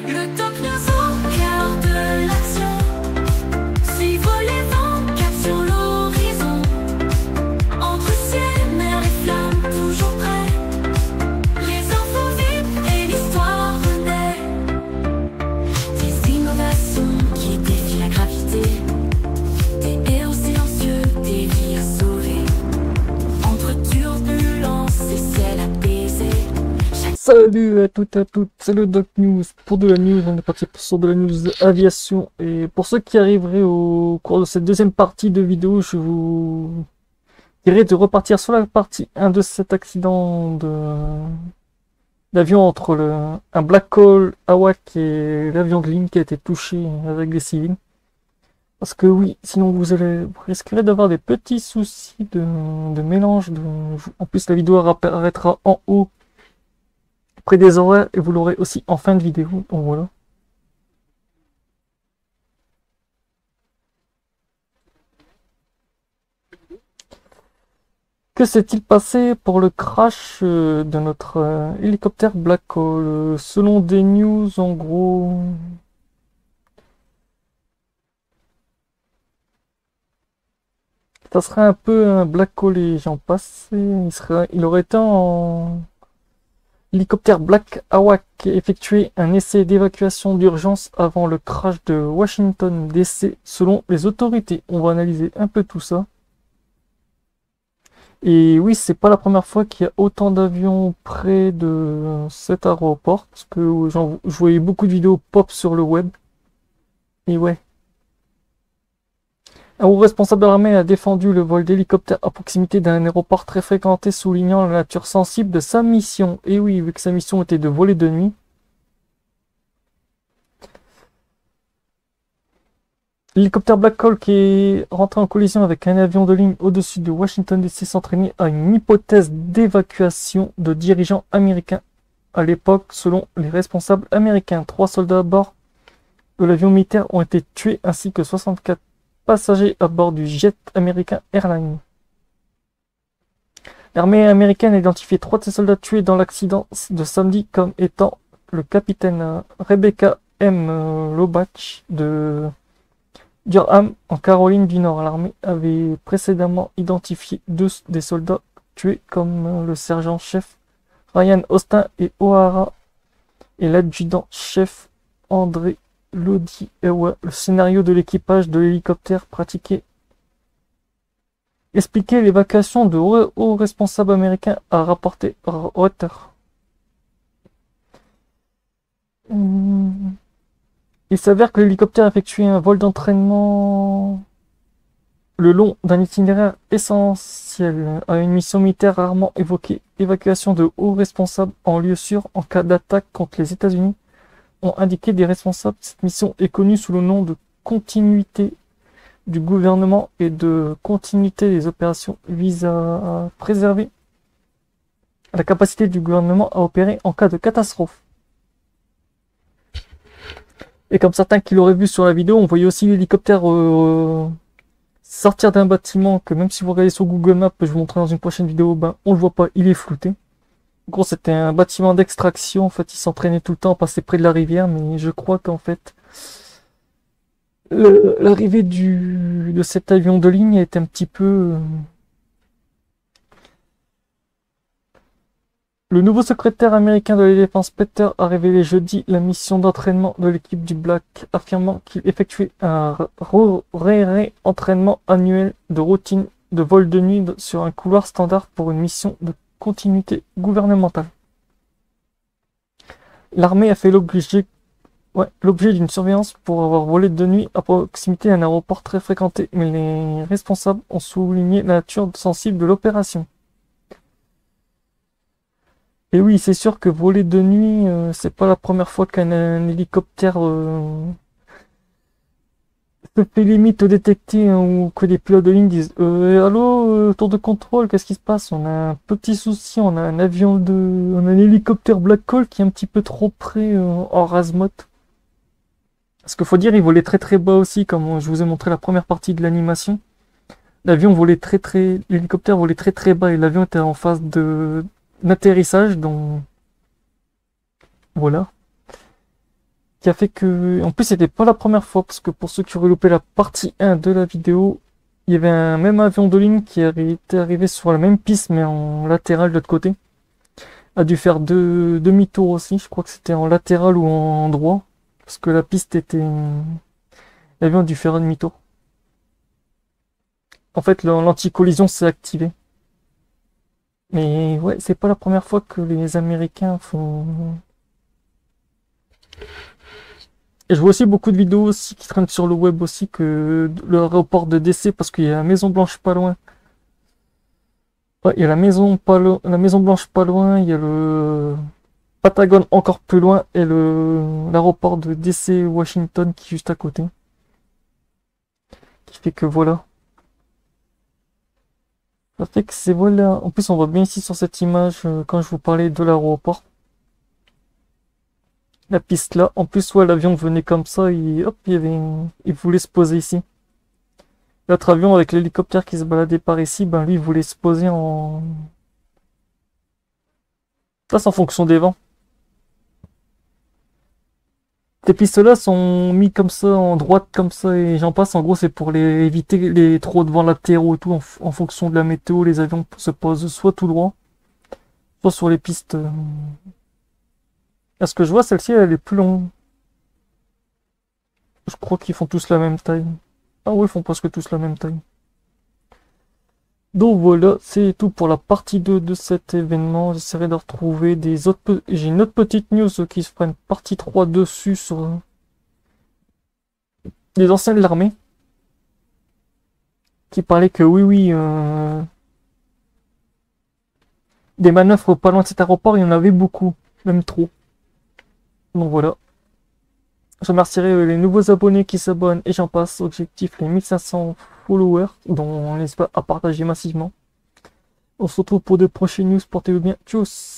Le top news au cœur de l'action. Suivre les vents, cap sur l'horizon. Entre ciel, mer et flammes, toujours prêts. Les infos vite et l'histoire renaît. Des innovations qui défient la gravité. Des héros silencieux, des vies à sauver. Entre turbulences et ciel apaisé. Salut à toutes et à toutes, c'est le Doc News. Pour de la news, on est parti sur de la news aviation. Et pour ceux qui arriveraient au cours de cette deuxième partie de vidéo, je vous dirais de repartir sur la partie 1 de cet accident d'avion entre un Black Hole Awak et l'avion de ligne qui a été touché avec des civils. Parce que oui, sinon vous risquerez d'avoir des petits soucis de mélange. En plus, la vidéo apparaîtra en haut près des horaires et vous l'aurez aussi en fin de vidéo. Donc voilà. Que s'est-il passé pour le crash de notre hélicoptère Black Hole? Selon des news, en gros, ça serait un peu un Black Hole et j'en passe. Il aurait été en hélicoptère Black Hawk effectué un essai d'évacuation d'urgence avant le crash de Washington DC selon les autorités. On va analyser un peu tout ça. Et oui, c'est pas la première fois qu'il y a autant d'avions près de cet aéroport, parce que je voyais beaucoup de vidéos pop sur le web. Et ouais. Un haut responsable de l'armée a défendu le vol d'hélicoptère à proximité d'un aéroport très fréquenté, soulignant la nature sensible de sa mission. Et oui, vu que sa mission était de voler de nuit. L'hélicoptère Black Hawk qui est rentré en collision avec un avion de ligne au-dessus de Washington DC s'entraînait à une hypothèse d'évacuation de dirigeants américains. À l'époque, selon les responsables américains, 3 soldats à bord de l'avion militaire ont été tués ainsi que 64 passagers à bord du jet américain Airlines. L'armée américaine a identifié 3 de ses soldats tués dans l'accident de samedi comme étant le capitaine Rebecca M. Lobach de Durham en Caroline du Nord. L'armée avait précédemment identifié 2 des soldats tués comme le sergent-chef Ryan Austin et O'Hara et l'adjudant-chef André Lodi. Le scénario de l'équipage de l'hélicoptère pratiqué expliquait l'évacuation de hauts responsables américains, a rapporté Reuters. Il s'avère que l'hélicoptère effectuait un vol d'entraînement le long d'un itinéraire essentiel à une mission militaire rarement évoquée, évacuation de hauts responsables en lieu sûr en cas d'attaque contre les États-Unis, ont indiqué des responsables. Cette mission est connue sous le nom de continuité du gouvernement et de continuité des opérations vise à préserver la capacité du gouvernement à opérer en cas de catastrophe. Et comme certains qui l'auraient vu sur la vidéo, on voyait aussi l'hélicoptère sortir d'un bâtiment que même si vous regardez sur Google Maps, je vous montrerai dans une prochaine vidéo, ben on le voit pas, il est flouté. En gros, c'était un bâtiment d'extraction. En fait, il s'entraînait tout le temps, passait près de la rivière, mais je crois qu'en fait, l'arrivée de cet avion de ligne est un petit peu... Le nouveau secrétaire américain de la Défense, Peter, a révélé jeudi la mission d'entraînement de l'équipe du Black, affirmant qu'il effectuait un entraînement annuel de routine de vol de nuit sur un couloir standard pour une mission de continuité gouvernementale. L'armée a fait l'objet d'une surveillance pour avoir volé de nuit à proximité d'un aéroport très fréquenté, mais les responsables ont souligné la nature sensible de l'opération. Et oui, c'est sûr que voler de nuit, c'est pas la première fois qu'un hélicoptère se fait limite détecter, hein, ou que des pilotes de ligne disent allô, tour de contrôle, qu'est-ce qui se passe? On a un petit souci, on a un hélicoptère Black Hawk qui est un petit peu trop près en rasemote. Parce qu'il faut dire, il volait très très bas aussi, comme je vous ai montré la première partie de l'animation. L'hélicoptère volait très très bas et l'avion était en phase d'atterrissage, donc voilà. qui a fait que... En plus, c'était pas la première fois, parce que pour ceux qui auraient loupé la partie 1 de la vidéo, il y avait un même avion de ligne qui était arrivé sur la même piste, mais en latéral de l'autre côté. A dû faire deux demi-tours aussi, je crois que c'était en latéral ou en droit, parce que la piste était... L'avion a dû faire un demi-tour. En fait, l'anti-collision s'est activé. Mais ouais, c'est pas la première fois que les Américains font... Et je vois aussi beaucoup de vidéos aussi qui traînent sur le web aussi que l'aéroport de DC, parce qu'il y a la Maison Blanche pas loin. Ouais, il y a la Maison Blanche pas loin, il y a le Patagone encore plus loin et l'aéroport de DC Washington qui est juste à côté. Qui fait que voilà. Ça fait que c'est voilà. En plus, on voit bien ici sur cette image quand je vous parlais de l'aéroport. La piste là. En plus, ouais, l'avion venait comme ça et hop, il voulait se poser ici. L'autre avion avec l'hélicoptère qui se baladait par ici, ben lui, il voulait se poser en... Ça, c'est en fonction des vents. Ces pistes-là sont mis comme ça, en droite comme ça, et j'en passe. En gros, c'est pour éviter les trop de vents latéraux et tout. En fonction de la météo, les avions se posent soit tout droit, soit sur les pistes. À ce que je vois, celle-ci, elle est plus longue. Je crois qu'ils font tous la même taille. Ah oui, ils font presque tous la même taille. Donc voilà, c'est tout pour la partie 2 de cet événement. J'essaierai de retrouver des autres... J'ai une autre petite news qui se fera une partie 3 dessus sur les anciens de l'armée. Qui parlaient que oui, des manœuvres pas loin de cet aéroport, il y en avait beaucoup. Même trop. Donc voilà. Je remercierai les nouveaux abonnés qui s'abonnent et j'en passe. Objectif les 1500 followers, dont on n'hésite pas à partager massivement. On se retrouve pour de prochaines news. Portez-vous bien. Tchuss!